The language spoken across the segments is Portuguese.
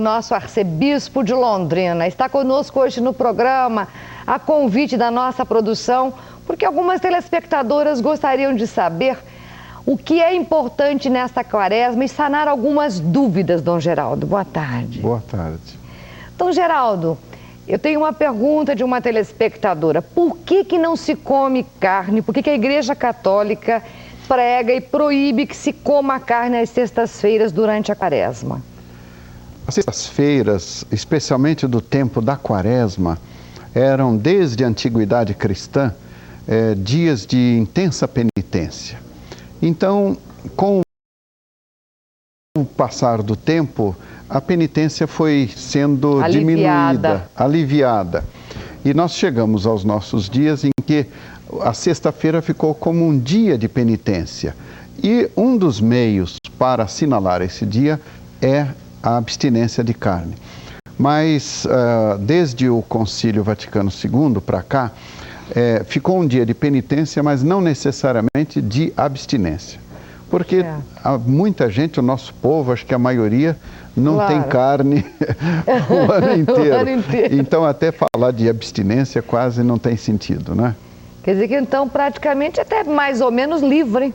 Nosso arcebispo de Londrina está conosco hoje no programa, a convite da nossa produção, porque algumas telespectadoras gostariam de saber o que é importante nesta quaresma e sanar algumas dúvidas, Dom Geraldo. Boa tarde. Boa tarde. Dom Geraldo, eu tenho uma pergunta de uma telespectadora. Por que não se come carne? Por que a Igreja Católica prega e proíbe que se coma carne às sextas-feiras durante a quaresma? As sextas-feiras, especialmente do tempo da quaresma, eram, desde a antiguidade cristã, dias de intensa penitência. Então, com o passar do tempo, a penitência foi sendo diminuída, aliviada. E nós chegamos aos nossos dias em que a sexta-feira ficou como um dia de penitência. E um dos meios para assinalar esse dia é a abstinência de carne. Mas, desde o Concílio Vaticano II para cá, ficou um dia de penitência, mas não necessariamente de abstinência. Porque muita gente, o nosso povo, acho que a maioria, não tem carne o ano inteiro. Então, até falar de abstinência quase não tem sentido, né? Quer dizer que, então, praticamente até mais ou menos livre.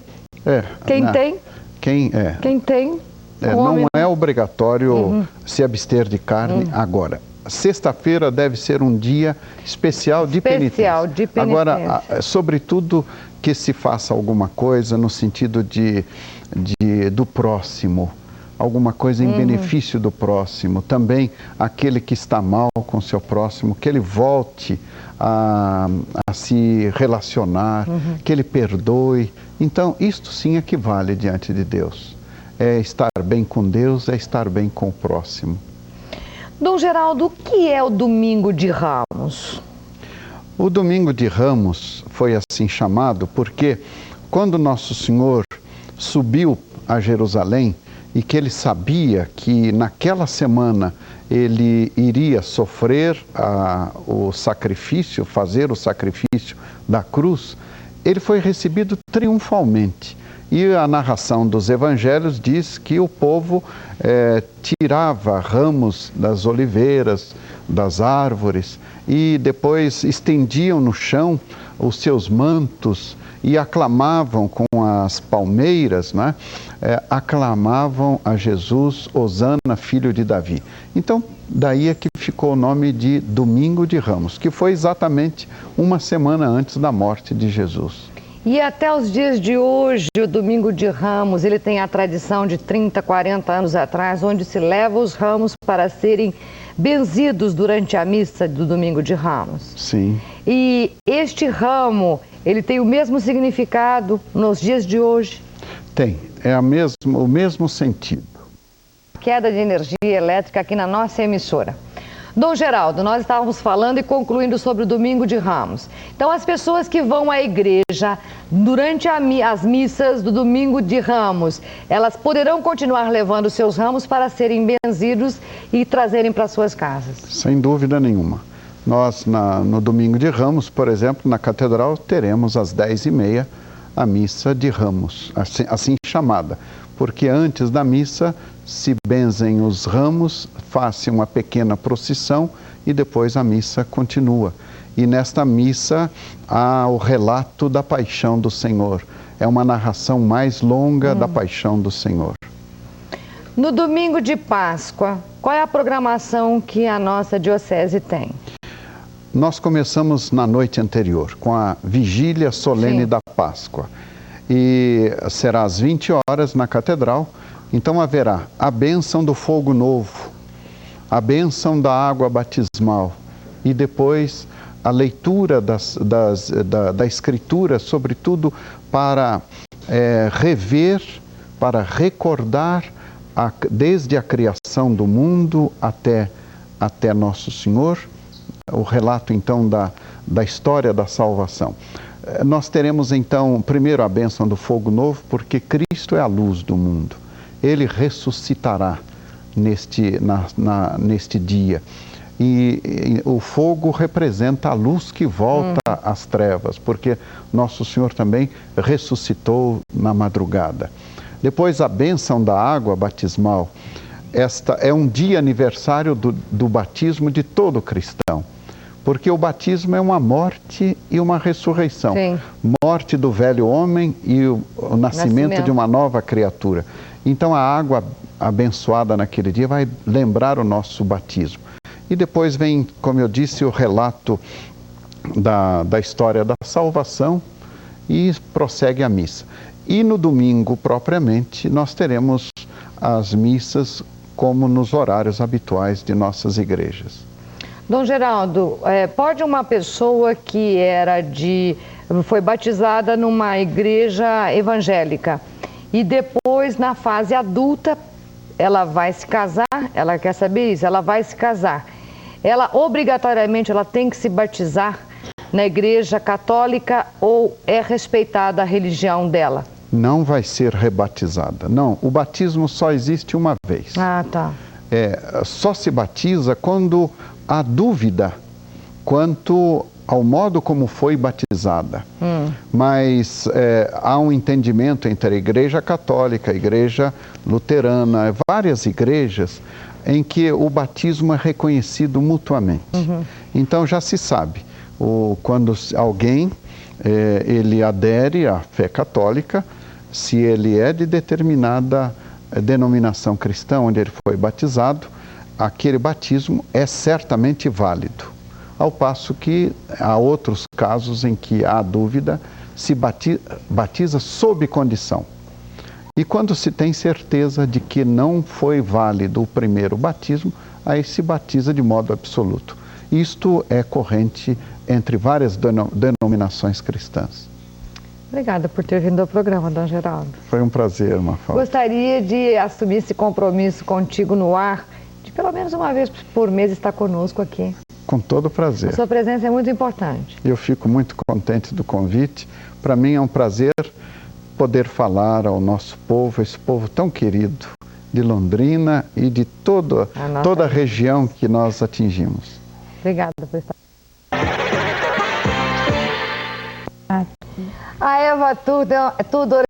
Quem tem... não é obrigatório se abster de carne agora. Sexta-feira deve ser um dia especial de penitência. Agora, sobretudo, que se faça alguma coisa no sentido do próximo, alguma coisa em benefício do próximo. Também aquele que está mal com o seu próximo, que ele volte a se relacionar, que ele perdoe. Então, isto sim equivale diante de Deus. É estar bem com Deus, é estar bem com o próximo. Dom Geraldo, o que é o Domingo de Ramos? O Domingo de Ramos foi assim chamado porque quando Nosso Senhor subiu a Jerusalém e que ele sabia que naquela semana ele iria sofrer o sacrifício, fazer o sacrifício da cruz, ele foi recebido triunfalmente. E a narração dos evangelhos diz que o povo tirava ramos das oliveiras, das árvores, e depois estendiam no chão os seus mantos e aclamavam com as palmeiras, né? Aclamavam a Jesus, Hosana, filho de Davi. Então, daí é que ficou o nome de Domingo de Ramos, que foi exatamente uma semana antes da morte de Jesus. E até os dias de hoje, o Domingo de Ramos, ele tem a tradição de 30, 40 anos atrás, onde se leva os ramos para serem benzidos durante a missa do Domingo de Ramos. Sim. E este ramo, ele tem o mesmo significado nos dias de hoje? Tem, o mesmo sentido. Queda de energia elétrica aqui na nossa emissora. Dom Geraldo, nós estávamos falando e concluindo sobre o Domingo de Ramos. Então, as pessoas que vão à igreja durante as missas do Domingo de Ramos, elas poderão continuar levando seus ramos para serem benzidos e trazerem para suas casas? Sem dúvida nenhuma. Nós, no Domingo de Ramos, por exemplo, na Catedral, teremos às 10h30 a missa de Ramos, assim chamada. Porque antes da missa se benzem os ramos, faz-se uma pequena procissão e depois a missa continua. E nesta missa há o relato da paixão do Senhor. É uma narração mais longa da paixão do Senhor. No domingo de Páscoa, qual é a programação que a nossa diocese tem? Nós começamos na noite anterior, com a vigília solene da Páscoa. E será às 20 horas na Catedral. Então haverá a bênção do fogo novo, a bênção da água batismal e depois a leitura da Escritura, sobretudo para rever, para recordar desde a criação do mundo até Nosso Senhor, o relato então da história da salvação. Nós teremos então, primeiro a bênção do fogo novo, porque Cristo é a luz do mundo. Ele ressuscitará neste dia. E o fogo representa a luz que volta às trevas, porque Nosso Senhor também ressuscitou na madrugada. Depois a bênção da água batismal esta é um dia aniversário do batismo de todo cristão. Porque o batismo é uma morte e uma ressurreição. Sim. Morte do velho homem e o nascimento de uma nova criatura. Então a água abençoada naquele dia vai lembrar o nosso batismo. E depois vem, como eu disse, o relato da história da salvação e prossegue a missa. E no domingo, propriamente, nós teremos as missas como nos horários habituais de nossas igrejas. Dom Geraldo, pode uma pessoa que foi batizada numa igreja evangélica e depois, na fase adulta, ela vai se casar, ela quer saber isso, ela vai se casar. Ela, obrigatoriamente, ela tem que se batizar na igreja católica ou é respeitada a religião dela? Não vai ser rebatizada, não. O batismo só existe uma vez. Ah, tá. Só se batiza quando há dúvida quanto ao modo como foi batizada. Mas há um entendimento entre a Igreja Católica, a Igreja Luterana, várias igrejas em que o batismo é reconhecido mutuamente. Então já se sabe, quando alguém ele adere à fé católica, se ele é de determinada denominação cristã onde ele foi batizado, aquele batismo é certamente válido. Ao passo que há outros casos em que há dúvida, se batiza sob condição. E quando se tem certeza de que não foi válido o primeiro batismo, aí se batiza de modo absoluto. Isto é corrente entre várias denominações cristãs. Obrigada por ter vindo ao programa, Dom Geraldo. Foi um prazer, Mafalda. Gostaria de assumir esse compromisso contigo no ar, de pelo menos uma vez por mês estar conosco aqui. Com todo prazer. A sua presença é muito importante. Eu fico muito contente do convite. Para mim é um prazer poder falar ao nosso povo, esse povo tão querido de Londrina e de toda a região que nós atingimos. Obrigada por estar. A Eva Tudor